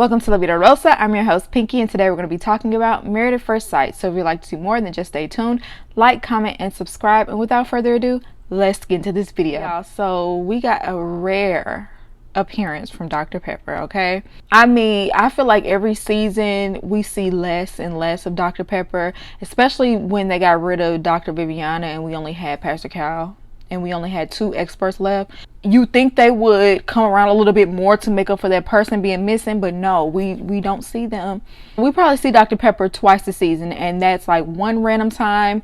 Welcome to La Vida Rosa. I'm your host, Pinky, and today we're going to be talking about Married at First Sight. So if you'd like to see more, then just stay tuned, like, comment, and subscribe. And without further ado, let's get into this video. Y'all, so we got a rare appearance from Dr. Pepper, okay? I mean, I feel like every season we see less and less of Dr. Pepper, especially when they got rid of Dr. Viviana and we only had Pastor Cal and we only had 2 experts left. You think they would come around a little bit more to make up for that person being missing, but no, we don't see them. We probably see Dr. Pepper twice a season, and that's like one random time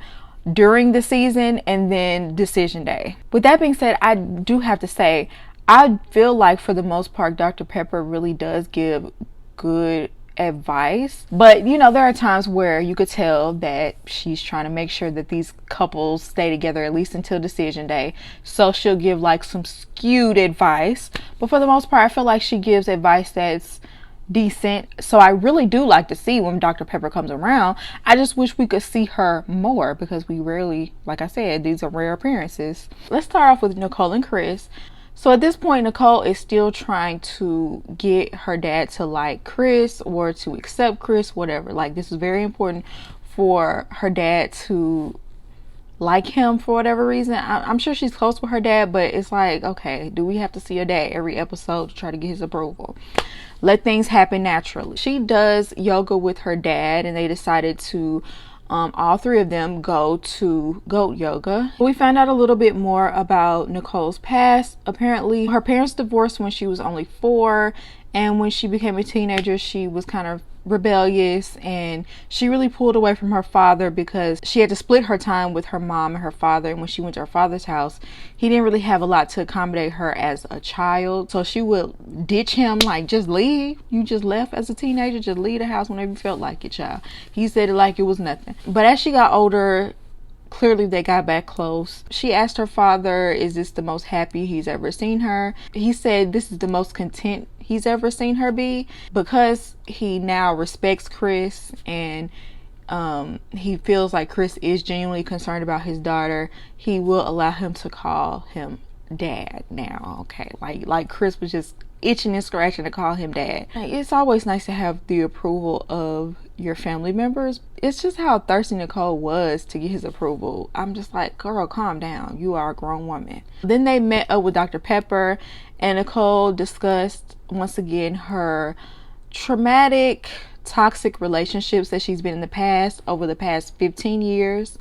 during the season and then decision day. With that being said, I do have to say, I feel like for the most part, Dr. Pepper really does give good advice, but you know, there are times where you could tell that she's trying to make sure that these couples stay together at least until decision day, so she'll give like some skewed advice, but for the most part I feel like she gives advice that's decent. So I really do like to see when Dr. Pepper comes around. I just wish we could see her more because we rarely, like I said, these are rare appearances. Let's start off with Nicole and Chris. So at this point, Nicole is still trying to get her dad to like Chris or to accept Chris, whatever. Like, this is very important for her dad to like him for whatever reason. I'm sure she's close with her dad, but it's like, okay, do we have to see her dad every episode to try to get his approval? Let things happen naturally. She does yoga with her dad, and they decided to all 3 of them go to goat yoga. We found out a little bit more about Nicole's past. Apparently her parents divorced when she was only 4, and when she became a teenager she was kind of rebellious, and she really pulled away from her father because she had to split her time with her mom and her father. And when she went to her father's house, he didn't really have a lot to accommodate her as a child, so she would ditch him, like, just leave. You just left as a teenager, just leave the house whenever you felt like it, child. He said it like it was nothing. But as she got older, clearly they got back close. She asked her father, is this the most happy he's ever seen her? He said this is the most content he's ever seen her be, because he now respects Chris, and he feels like Chris is genuinely concerned about his daughter. He will allow him to call him dad now, okay? Like Chris was just itching and scratching to call him dad. It's always nice to have the approval of your family members. It's just how thirsty Nicole was to get his approval. I'm just like, girl, calm down. You are a grown woman. Then they met up with Dr. Pepper, and Nicole discussed once again her traumatic, toxic relationships that she's been in the past over the past 15 years.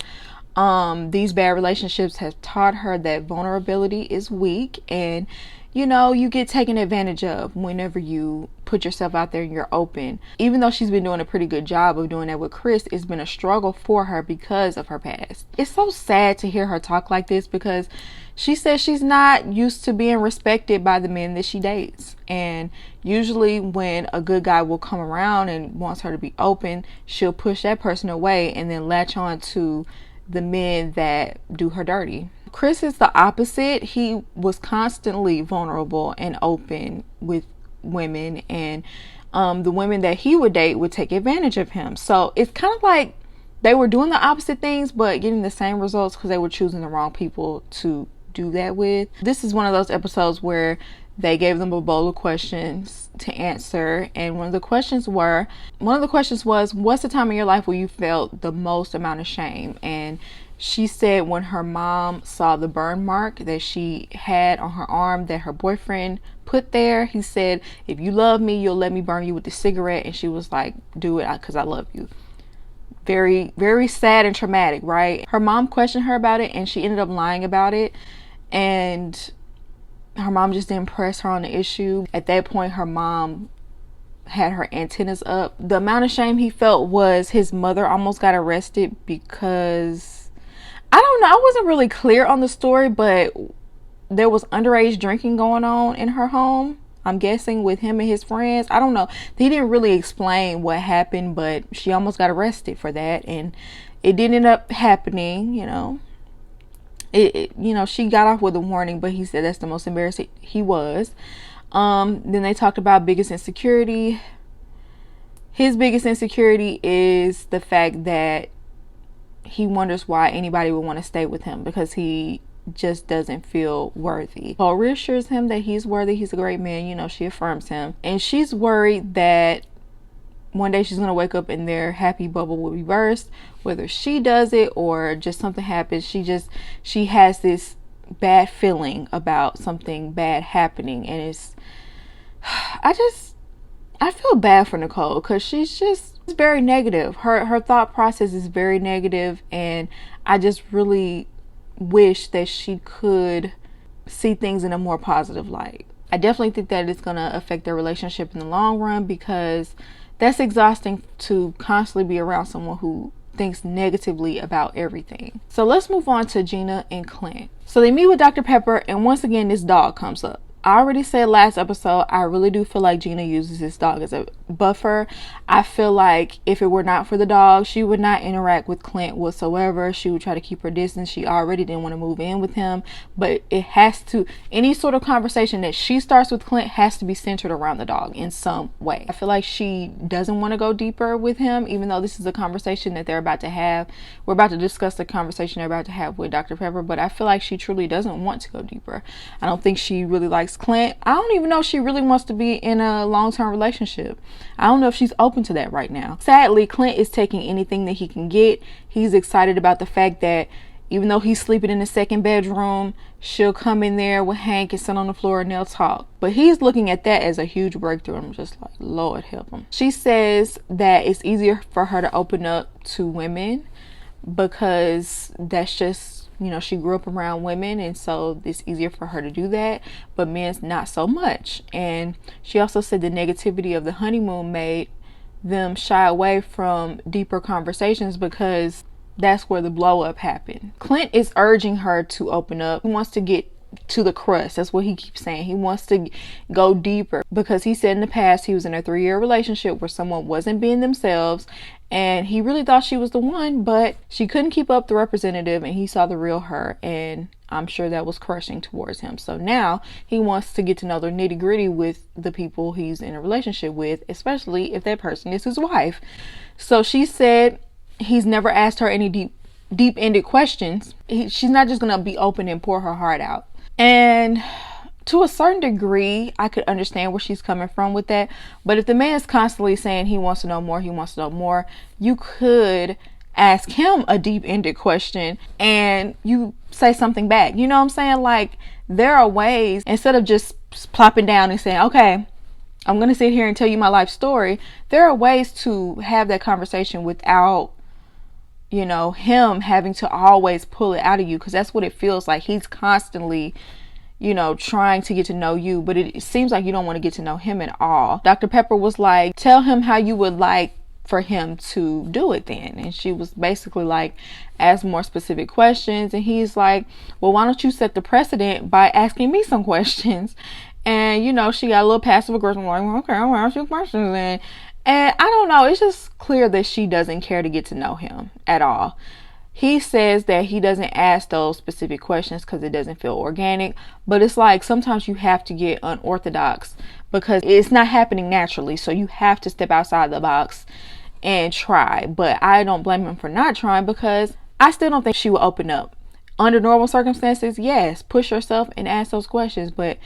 These bad relationships have taught her that vulnerability is weak, and you know, you get taken advantage of whenever you put yourself out there and you're open. Even though she's been doing a pretty good job of doing that with Chris, it's been a struggle for her because of her past. It's so sad to hear her talk like this, because she says she's not used to being respected by the men that she dates. And usually when a good guy will come around and wants her to be open, she'll push that person away and then latch on to the men that do her dirty. Chris is the opposite. He was constantly vulnerable and open with women, and the women that he would date would take advantage of him. So it's kind of like they were doing the opposite things but getting the same results because they were choosing the wrong people to do that with. This is one of those episodes where they gave them a bowl of questions to answer, and one of the questions was, what's the time in your life where you felt the most amount of shame? And she said when her mom saw the burn mark that she had on her arm that her boyfriend put there. He said, if you love me, you'll let me burn you with the cigarette. And she was like, do it because I love you. Very, very sad and traumatic, right? Her mom questioned her about it, and she ended up lying about it. And her mom just didn't press her on the issue. At that point, her mom had her antennas up. The amount of shame he felt was his mother almost got arrested because, I don't know, I wasn't really clear on the story, but there was underage drinking going on in her home, I'm guessing with him and his friends. I don't know. He didn't really explain what happened, but she almost got arrested for that, and it didn't end up happening, you know. You know, she got off with a warning, but he said that's the most embarrassing he was. Then they talked about biggest insecurity. His biggest insecurity is the fact that he wonders why anybody would want to stay with him, because he just doesn't feel worthy. Nicole reassures him that he's worthy, he's a great man, you know, she affirms him, and she's worried that one day she's gonna wake up and their happy bubble will be burst, whether she does it or just something happens. She has this bad feeling about something bad happening, and I feel bad for Nicole because she's just very negative. Her thought process is very negative, and I just really wish that she could see things in a more positive light. I definitely think that it's gonna affect their relationship in the long run, because that's exhausting to constantly be around someone who thinks negatively about everything. So let's move on to Gina and Clint. So they meet with Dr. Pepper, and once again this dog comes up. I already said last episode, I really do feel like Gina uses this dog as a buffer. I feel like if it were not for the dog, she would not interact with Clint whatsoever. She would try to keep her distance. She already didn't want to move in with him, but it has to, any sort of conversation that she starts with Clint has to be centered around the dog in some way. I feel like she doesn't want to go deeper with him, even though this is a conversation that they're about to have. We're about to discuss the conversation they're about to have with Dr. Pepper, but I feel like she truly doesn't want to go deeper. I don't think she really likes Clint. I don't even know if she really wants to be in a long-term relationship. I don't know if she's open to that right now. Sadly, Clint is taking anything that he can get. He's excited about the fact that even though he's sleeping in the second bedroom, she'll come in there with Hank and sit on the floor and they'll talk. But he's looking at that as a huge breakthrough. I'm just like, Lord help him. She says that it's easier for her to open up to women because that's just, you know, she grew up around women, and so it's easier for her to do that, but men's not so much. And she also said the negativity of the honeymoon made them shy away from deeper conversations because that's where the blow up happened. Clint is urging her to open up. He wants to get to the crust. That's what he keeps saying. He wants to go deeper because he said in the past he was in a 3-year relationship where someone wasn't being themselves, and he really thought she was the one, but she couldn't keep up the representative, and he saw the real her, and I'm sure that was crushing towards him. So now he wants to get to know the nitty gritty with the people he's in a relationship with, especially if that person is his wife. So she said he's never asked her any deep-ended questions. She's not just gonna be open and pour her heart out. And to a certain degree, I could understand where she's coming from with that. But if the man is constantly saying he wants to know more, you could ask him a deep-ended question and you say something back. You know what I'm saying? Like, there are ways, instead of just plopping down and saying, okay, I'm going to sit here and tell you my life story. There are ways to have that conversation without, you know, him having to always pull it out of you, because that's what it feels like. He's constantly, you know, trying to get to know you, but it seems like you don't want to get to know him at all. Dr. Pepper was like, tell him how you would like for him to do it then. And she was basically like, ask more specific questions. And he's like, well, why don't you set the precedent by asking me some questions? And, you know, she got a little passive aggressive, like, well, okay, I'll ask you questions. And I don't know, it's just clear that she doesn't care to get to know him at all. He says that he doesn't ask those specific questions because it doesn't feel organic. But it's like sometimes you have to get unorthodox because it's not happening naturally. So you have to step outside the box and try. But I don't blame him for not trying, because I still don't think she will open up. Under normal circumstances, yes, push yourself and ask those questions. But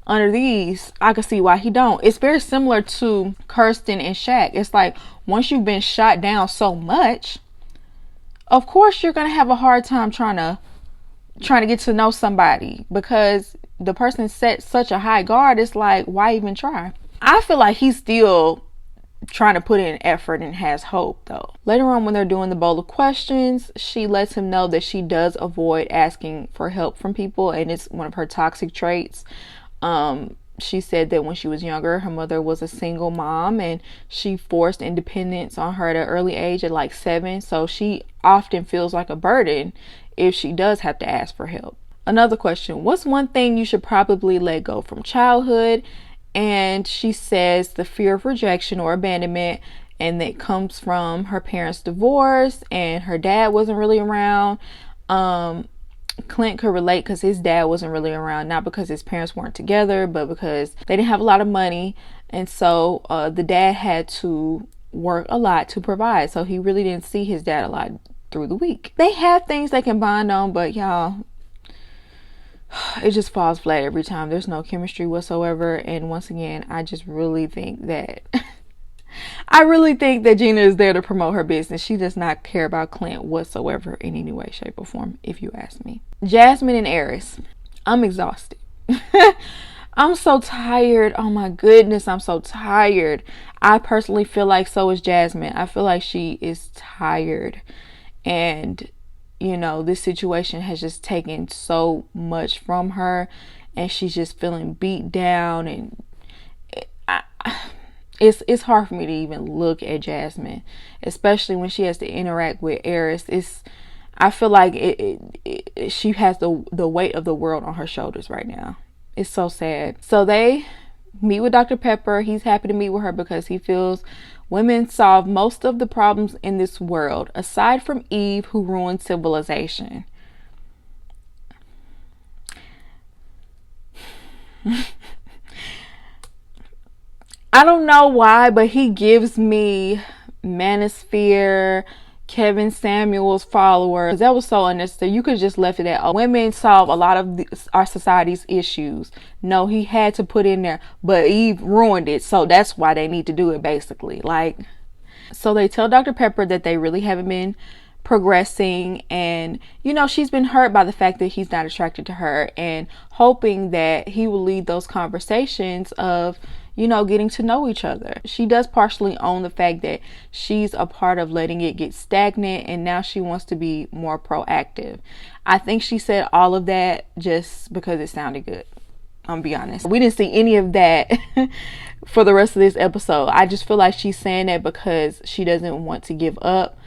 under these, I can see why he don't. It's very similar to Kristen and Shaq. It's like once you've been shot down so much, of course you're gonna have a hard time trying to get to know somebody, because the person set such a high guard. It's like, why even try? I feel like he's still trying to put in effort and has hope though. Later on, when they're doing the bowl of questions, she lets him know that she does avoid asking for help from people, and it's one of her toxic traits. She said that when she was younger, her mother was a single mom and she forced independence on her at an early age at like 7. So she often feels like a burden if she does have to ask for help. Another question, what's one thing you should probably let go from childhood? And she says the fear of rejection or abandonment, and that comes from her parents' divorce and her dad wasn't really around. Clint could relate because his dad wasn't really around, not because his parents weren't together, but because they didn't have a lot of money, and so the dad had to work a lot to provide, so he really didn't see his dad a lot through the week. They have things they can bond on, but y'all, it just falls flat every time. There's no chemistry whatsoever. And once again, I just really think that I really think that Gina is there to promote her business. She does not care about Clint whatsoever in any way, shape, or form, if you ask me. Jasmine and Eris. I'm exhausted. I'm so tired. Oh my goodness, I'm so tired. I personally feel like so is Jasmine. I feel like she is tired. And, you know, this situation has just taken so much from her. And she's just feeling beat down. And it's hard for me to even look at Jasmine, especially when she has to interact with Eris. I feel like she has the weight of the world on her shoulders right now. It's so sad. So they meet with Dr. Pepper. He's happy to meet with her because he feels women solve most of the problems in this world, aside from Eve, who ruined civilization. I don't know why, but he gives me Manosphere, Kevin Samuel's followers. That was so unnecessary. You could have just left it at, oh, women solve a lot of our society's issues. No, he had to put in there, but Eve ruined it, so that's why they need to do it, basically. Like, so they tell Dr. Pepper that they really haven't been progressing, and you know, she's been hurt by the fact that he's not attracted to her, and hoping that he will lead those conversations of, you know, getting to know each other. She does partially own the fact that she's a part of letting it get stagnant, and now she wants to be more proactive. I think she said all of that just because it sounded good. I'm gonna be honest. We didn't see any of that for the rest of this episode. I just feel like she's saying that because she doesn't want to give up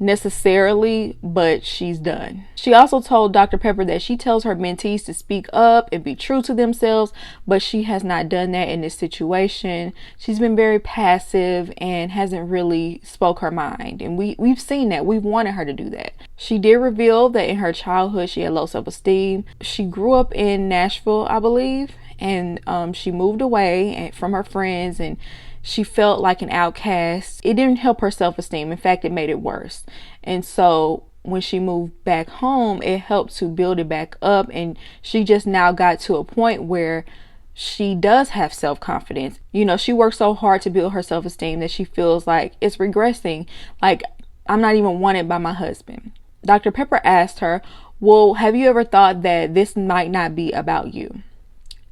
necessarily, but she's done. She also told Dr. Pepper that she tells her mentees to speak up and be true to themselves, but she has not done that in this situation. She's been very passive and hasn't really spoke her mind, and we've seen that. We've wanted her to do that. She did reveal that in her childhood she had low self-esteem. She grew up in Nashville, I believe, and she moved away from her friends, and she felt like an outcast. It didn't help her self-esteem. In fact, it made it worse. And so when she moved back home, it helped to build it back up. And she just now got to a point where she does have self-confidence. You know, she worked so hard to build her self-esteem that she feels like it's regressing. Like, I'm not even wanted by my husband. Dr. Pepper asked her, well, have you ever thought that this might not be about you?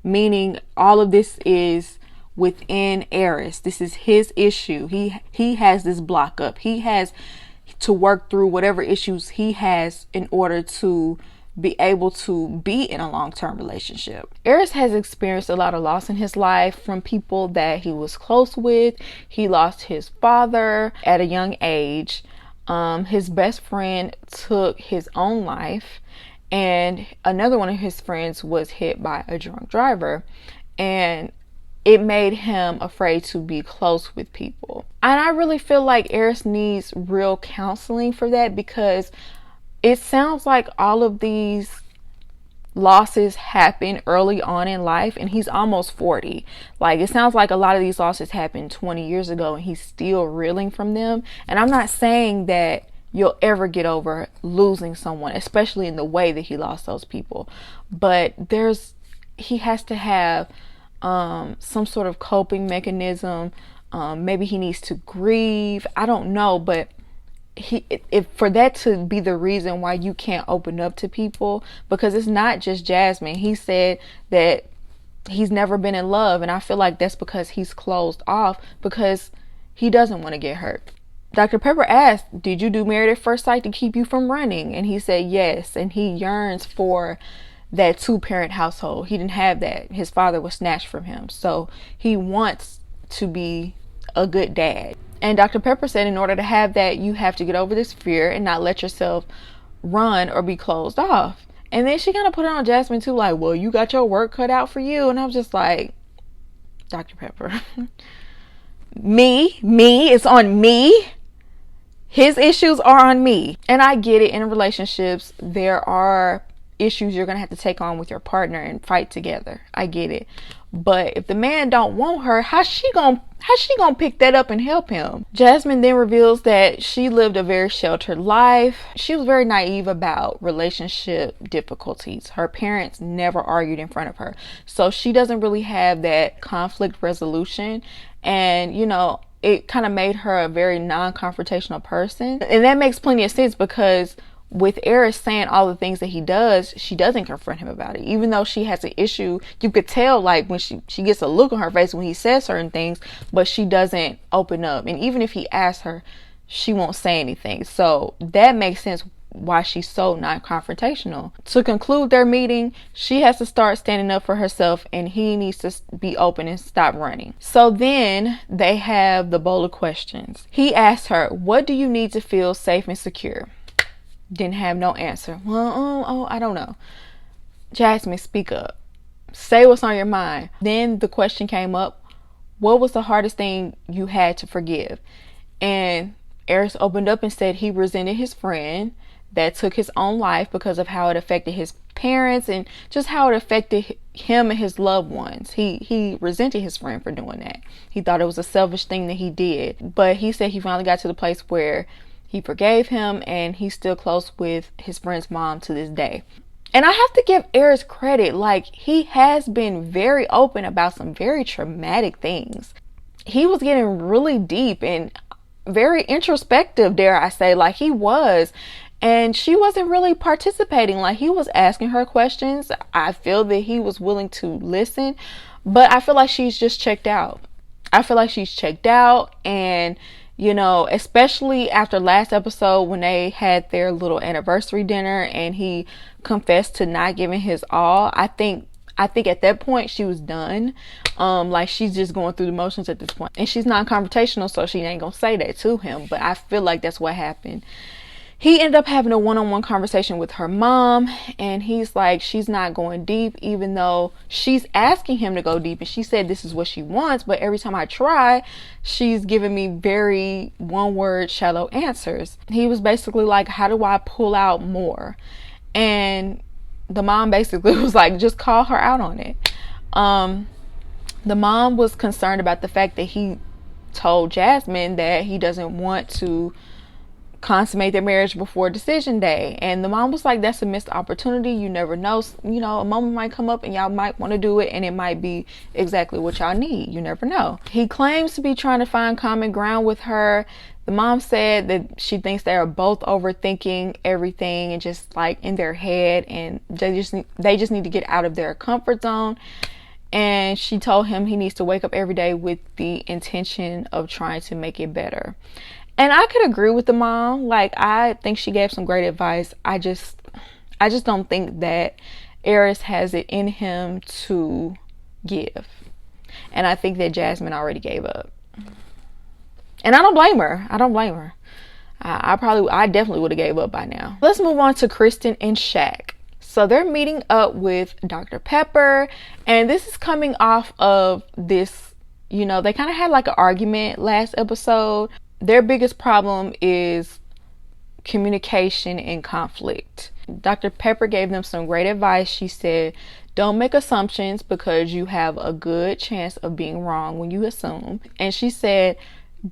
Meaning all of this is within Eris. This is his issue. He has this block up. He has to work through whatever issues he has in order to be able to be in a long-term relationship. Eris has experienced a lot of loss in his life from people that he was close with. He lost his father at a young age. His best friend took his own life, and another one of his friends was hit by a drunk driver, and it made him afraid to be close with people. And I really feel like Eris needs real counseling for that, because it sounds like all of these losses happen early on in life, and he's almost 40. Like, it sounds like a lot of these losses happened 20 years ago and he's still reeling from them. And I'm not saying that you'll ever get over losing someone, especially in the way that he lost those people, but he has to have some sort of coping mechanism. Maybe he needs to grieve. I don't know, but if for that to be the reason why you can't open up to people, because it's not just Jasmine. He said that he's never been in love, and I feel like that's because he's closed off, because he doesn't want to get hurt. Dr. Pepper asked, did you do Married at First Sight to keep you from running? And he said yes, and he yearns for that two-parent household. He didn't have that. His father was snatched from him, so he wants to be a good dad. And Dr. Pepper said in order to have that, you have to get over this fear and not let yourself run or be closed off. And then she kind of put it on Jasmine too, like, well, you got your work cut out for you. And I was just like, Dr. Pepper, me, it's on me. His issues are on me. And I get it, in relationships there are issues you're gonna have to take on with your partner and fight together. I get it. But if the man don't want her, how's she gonna pick that up and help him? Jasmine then reveals that she lived a very sheltered life. She was very naive about relationship difficulties. Her parents never argued in front of her, so she doesn't really have that conflict resolution. And you know, it kind of made her a very non-confrontational person, and that makes plenty of sense because with Eris saying all the things that he does, she doesn't confront him about it. Even though she has an issue, you could tell like when she gets a look on her face when he says certain things, but she doesn't open up. And even if he asks her, she won't say anything. So that makes sense why she's so non-confrontational. To conclude their meeting, she has to start standing up for herself and he needs to be open and stop running. So then they have the bowl of questions. He asked her, "What do you need to feel safe and secure?" Didn't have no answer. Well, I don't know. Jasmine, speak up. Say what's on your mind. Then the question came up, what was the hardest thing you had to forgive? And Eris opened up and said he resented his friend that took his own life because of how it affected his parents and just how it affected him and his loved ones. He resented his friend for doing that. He thought it was a selfish thing that he did. But he said he finally got to the place where he forgave him and he's still close with his friend's mom to this day. And I have to give Eris credit. Like, he has been very open about some very traumatic things. He was getting really deep and very introspective, dare I say, like he was. And she wasn't really participating. Like, he was asking her questions. I feel that he was willing to listen, but I feel like she's just checked out. And you know, especially after last episode when they had their little anniversary dinner and he confessed to not giving his all, I think at that point she was done. Like, she's just going through the motions at this point. And she's non-confrontational, so she ain't gonna say that to him. But I feel like that's what happened. He ended up having a one-on-one conversation with her mom, and he's like, she's not going deep, even though she's asking him to go deep. And she said this is what she wants, but every time I try, she's giving me very one-word shallow answers. He was basically like, how do I pull out more? And the mom basically was like, just call her out on it. The mom was concerned about the fact that he told Jasmine that he doesn't want to consummate their marriage before decision day, and the mom was like, that's a missed opportunity. You never know, you know, a moment might come up and y'all might want to do it and it might be exactly what y'all need. You never know. He claims to be trying to find common ground with her. The mom said that she thinks they are both overthinking everything and just like in their head, and they just need to get out of their comfort zone. And she told him he needs to wake up every day with the intention of trying to make it better. And I could agree with the mom. Like, I think she gave some great advice. I just don't think that Eris has it in him to give. And I think that Jasmine already gave up. And I don't blame her. I definitely would have gave up by now. Let's move on to Kristen and Shaq. So they're meeting up with Dr. Pepper, and this is coming off of this, you know, they kind of had like an argument last episode. Their biggest problem is communication and conflict. Dr. Pepper gave them some great advice. She said, don't make assumptions because you have a good chance of being wrong when you assume. And she said,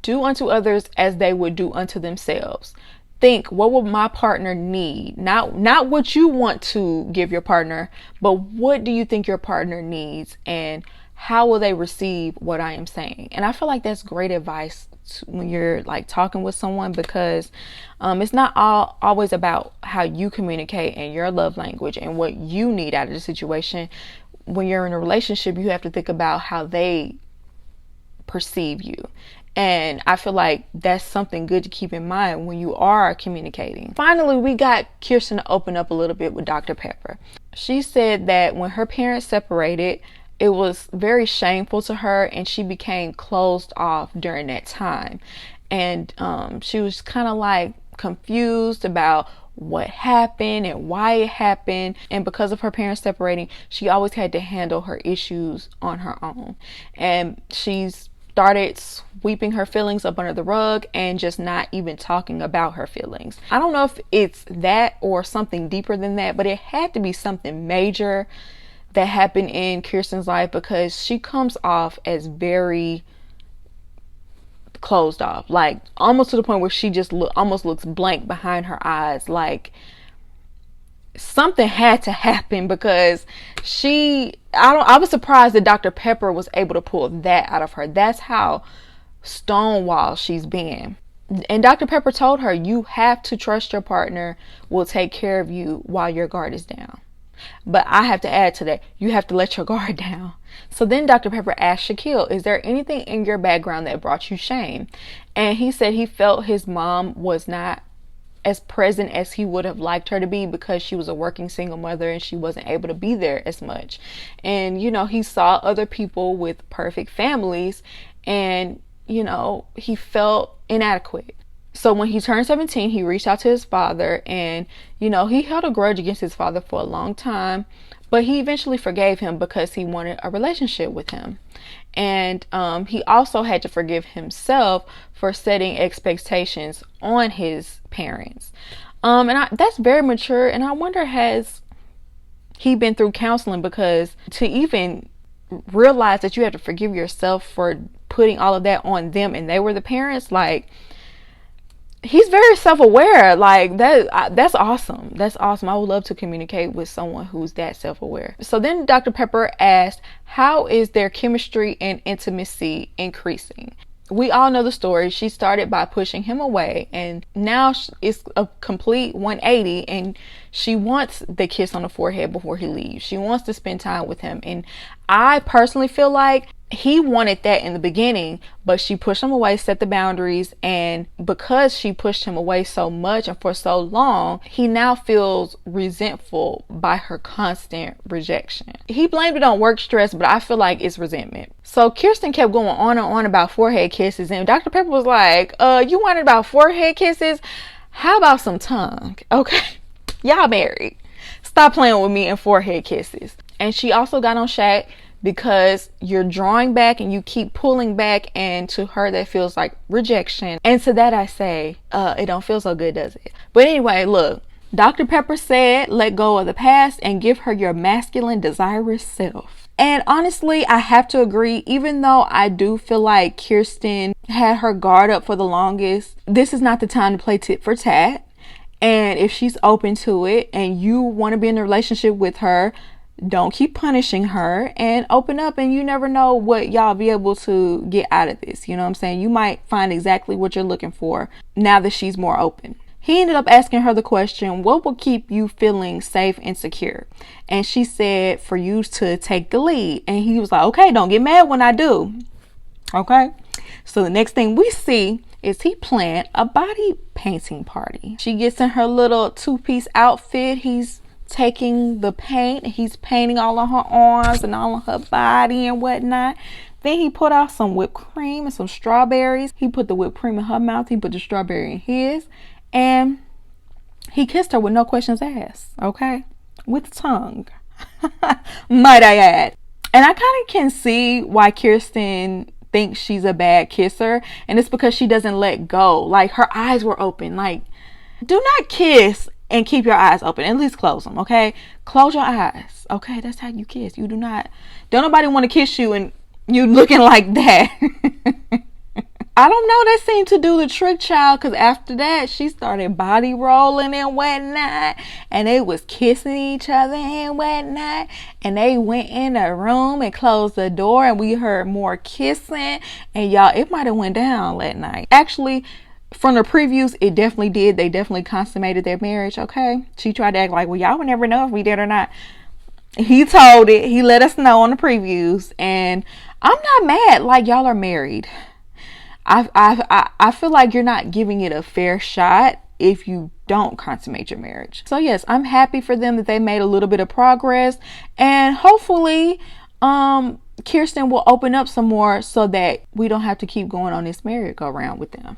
do unto others as they would do unto themselves. Think, what will my partner need? Not what you want to give your partner, but what do you think your partner needs? And how will they receive what I am saying? And I feel like that's great advice when you're like talking with someone, because it's not always about how you communicate and your love language and what you need out of the situation. When you're in a relationship, you have to think about how they perceive you. And I feel like that's something good to keep in mind when you are communicating. Finally, we got Kirsten to open up a little bit with Dr. Pepper. She said that when her parents separated, it was very shameful to her and she became closed off during that time. And she was kind of like confused about what happened and why it happened. And because of her parents separating, she always had to handle her issues on her own. And she's started sweeping her feelings up under the rug and just not even talking about her feelings. I don't know if it's that or something deeper than that, but it had to be something major that happened in Kirsten's life, because she comes off as very closed off, like almost to the point where she just almost looks blank behind her eyes. Like something had to happen, because I was surprised that Dr. Pepper was able to pull that out of her. That's how stonewall she's been. And Dr. Pepper told her, you have to trust your partner will take care of you while your guard is down. But I have to add to that, you have to let your guard down. So then Dr. Pepper asked Shaquille, is there anything in your background that brought you shame? And he said he felt his mom was not as present as he would have liked her to be, because she was a working single mother and she wasn't able to be there as much. And, you know, he saw other people with perfect families and, you know, he felt inadequate. So when he turned 17, he reached out to his father, and, you know, he held a grudge against his father for a long time, but he eventually forgave him because he wanted a relationship with him. And he also had to forgive himself for setting expectations on his parents. That's very mature. And I wonder, has he been through counseling? Because to even realize that you have to forgive yourself for putting all of that on them and they were the parents, like, he's very self-aware. Like that's awesome. That's awesome. I would love to communicate with someone who's that self-aware. So then Dr. Pepper asked, how is their chemistry and intimacy increasing? We all know the story. She started by pushing him away, and now it's a complete 180, and she wants the kiss on the forehead before he leaves. She wants to spend time with him. And I personally feel like he wanted that in the beginning, but she pushed him away, set the boundaries, and because she pushed him away so much and for so long, he now feels resentful by her constant rejection. He blamed it on work stress, but I feel like it's resentment. So Kirsten kept going on and on about forehead kisses, and Dr. Pepper was like, you wanted about forehead kisses? How about some tongue? Okay, y'all married. Stop playing with me and forehead kisses. And she also got on Shaq, because you're drawing back and you keep pulling back, and to her that feels like rejection. And to that I say, it don't feel so good, does it? But anyway, look, Dr. Pepper said, let go of the past and give her your masculine, desirous self. And honestly, I have to agree, even though I do feel like Kirsten had her guard up for the longest, this is not the time to play tit for tat. And if she's open to it and you want to be in a relationship with her, don't keep punishing her and open up, and you never know what y'all be able to get out of this. You know what I'm saying? You might find exactly what you're looking for now that she's more open. He ended up asking her the question, what will keep you feeling safe and secure? And she said, for you to take the lead. And he was like, okay, don't get mad when I do. Okay. So the next thing we see is he planned a body painting party. She gets in her little two-piece outfit. He's taking the paint, he's painting all on her arms and all on her body and whatnot. Then he put out some whipped cream and some strawberries. He put the whipped cream in her mouth, he put the strawberry in his, and he kissed her with no questions asked. Okay, with tongue. Might I add. And I kind of can see why Kirsten thinks she's a bad kisser, and it's because she doesn't let go. Like, her eyes were open. Like, do not kiss and keep your eyes open. At least close them, okay? Close your eyes, okay? That's how you kiss. Don't nobody want to kiss you and you looking like that. I don't know, that seemed to do the trick, child, because after that she started body rolling and whatnot, and they was kissing each other and whatnot, and they went in a room and closed the door, and we heard more kissing, and y'all, it might have went down that night. Actually, from the previews, it definitely did. They definitely consummated their marriage, okay? She tried to act like, well, y'all would never know if we did or not. He told it. He let us know on the previews. And I'm not mad. Like, y'all are married. I feel like you're not giving it a fair shot if you don't consummate your marriage. So, yes, I'm happy for them that they made a little bit of progress. And hopefully, Kirsten will open up some more so that we don't have to keep going on this merry-go-round with them.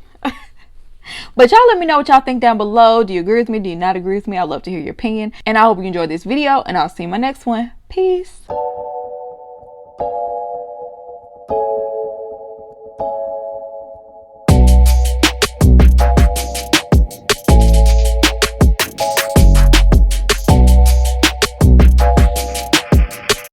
But y'all let me know what y'all think down below. Do you agree with me? Do you not agree with me? I'd love to hear your opinion. And I hope you enjoyed this video, and I'll see you in my next one. Peace.